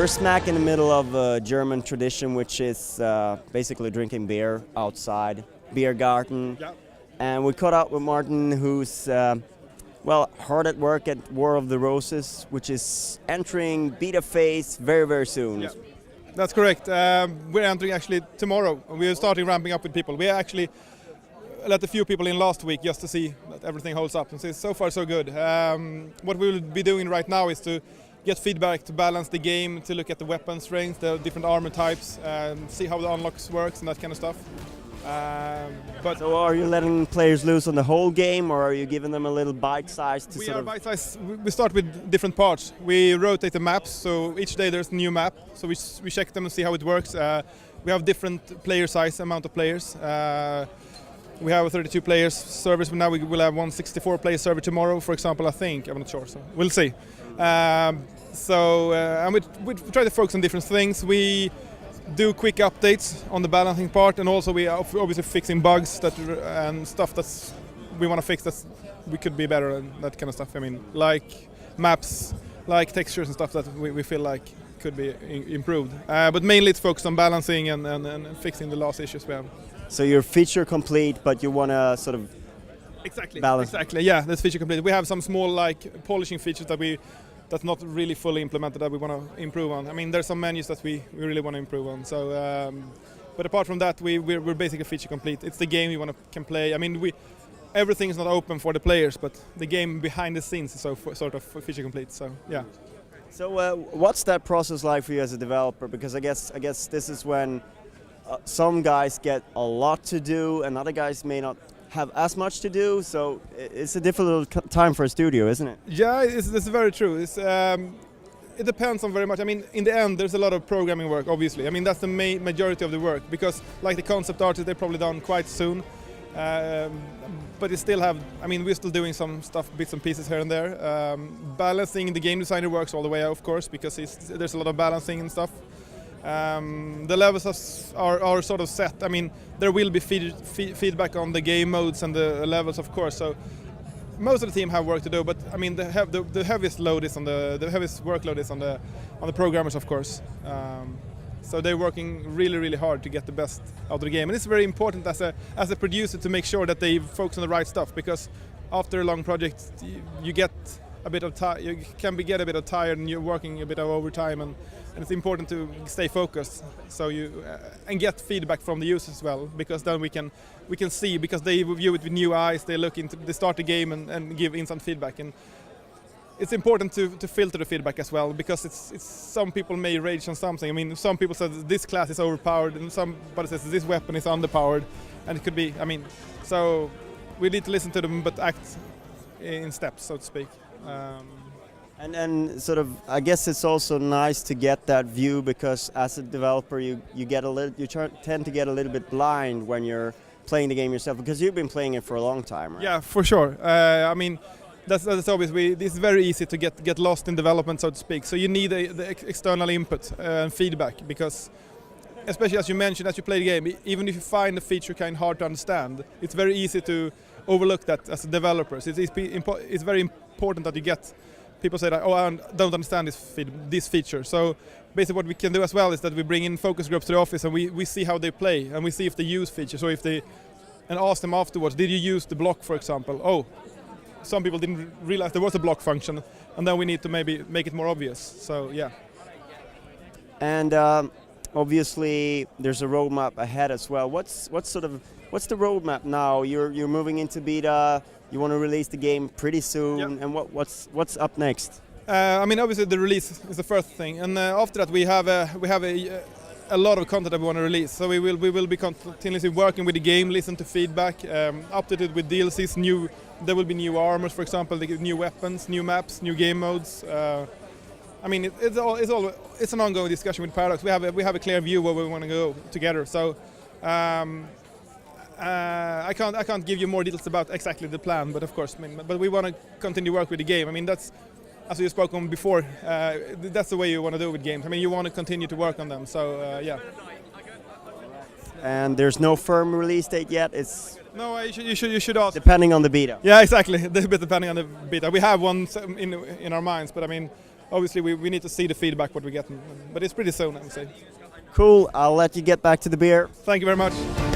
smack in the middle of a German tradition, which is basically drinking beer outside, beer garden. Yeah. And we caught up with Martin, who's hard at work at War of the Roses, which is entering beta phase very, very soon. Yeah. That's correct. We're entering actually tomorrow. We're starting ramping up with people. We actually let a few people in last week just to see that everything holds up. And so far so good. What we will be doing right now is to get feedback to balance the game, to look at the weapon strength, the different armor types, and see how the unlocks works and that kind of stuff. So are you letting players loose on the whole game, or are you giving them a little bite size to We are bite size. We start with different parts. We rotate the maps, so each day there's a new map. So we check them and see how it works. We have different player size, amount of players. We have a 32 players servers, but now we will have 164 player server tomorrow, for example, I think. I'm not sure, so we'll see. And we try to focus on different things. We do quick updates on the balancing part, and also we are obviously fixing bugs and stuff that we want to fix that we could be better and that kind of stuff. I mean, like maps, like textures and stuff that we feel like could be improved. But mainly it's focused on balancing and fixing the last issues we have. So you're feature complete, but you want to sort of balance. Exactly. Yeah, that's feature complete. We have some small like polishing features that's not really fully implemented that we want to improve on. I mean, there's some menus that we really want to improve on. So, but apart from that, we're basically feature complete. It's the game you can play. I mean, everything is not open for the players, but the game behind the scenes is sort of feature complete. So, yeah. So, what's that process like for you as a developer? Because I guess this is when some guys get a lot to do, and other guys may not have as much to do, so it's a difficult time for a studio, isn't it? Yeah, it's very true. It depends on very much. I mean, in the end, there's a lot of programming work, obviously. I mean, that's the majority of the work, because like the concept artists, they're probably done quite soon. But you still have, I mean, we're still doing some stuff, bits and pieces here and there. Balancing, the game designer works all the way, of course, because there's a lot of balancing and stuff. The levels are sort of set. I mean, there will be feedback on the game modes and the levels, of course. So most of the team have work to do, but I mean, the heaviest load is on the heaviest workload is on the programmers, of course. So they're working really, really hard to get the best out of the game, and it's very important as a producer to make sure that they focus on the right stuff, because after a long project, you get a bit of get a bit of tired, and you're working a bit of overtime, and it's important to stay focused. So and get feedback from the users as well, because then we can see, because they view it with new eyes. They start the game and give instant feedback, and it's important to filter the feedback as well, because it's some people may rage on something. I mean, some people say this class is overpowered, and somebody says this weapon is underpowered, and it could be. I mean, so we need to listen to them, but act in steps, so to speak. And then sort of, I guess it's also nice to get that view, because as a developer you tend to get a little bit blind when you're playing the game yourself, because you've been playing it for a long time, right? Yeah, for sure. I mean, that's obvious. It's very easy to get lost in development, so to speak. So you need the external input and feedback, because especially as you mentioned, as you play the game, even if you find a feature kind of hard to understand, it's very easy to overlook that as developers. It's very important that you get people say that, oh, I don't understand this feature. So basically what we can do as well is that we bring in focus groups to the office, and we see how they play, and we see if they use features, or and ask them afterwards, did you use the block, for example? Oh, some people didn't realize there was a block function, and then we need to maybe make it more obvious. So yeah. And obviously there's a roadmap ahead as well. What's the roadmap now? You're moving into beta. You want to release the game pretty soon, yep. And what's up next? I mean, obviously the release is the first thing, and after that we have a lot of content that we want to release. So we will be continuously working with the game, listen to feedback, update it with DLCs. There will be new armors, for example, new weapons, new maps, new game modes. I mean, it's an ongoing discussion with Paradox. We have a clear view where we want to go together. So. I can't give you more details about exactly the plan, but of course, I mean, but we want to continue work with the game. I mean, that's, as you spoke on before, that's the way you want to do with games. I mean, you want to continue to work on them. So yeah. And there's no firm release date yet. It's no. You should ask. Depending on the beta. Yeah, exactly. A bit depending on the beta. We have one in our minds, but I mean, obviously we need to see the feedback what we get, but it's pretty soon, I would say. Cool. I'll let you get back to the beer. Thank you very much.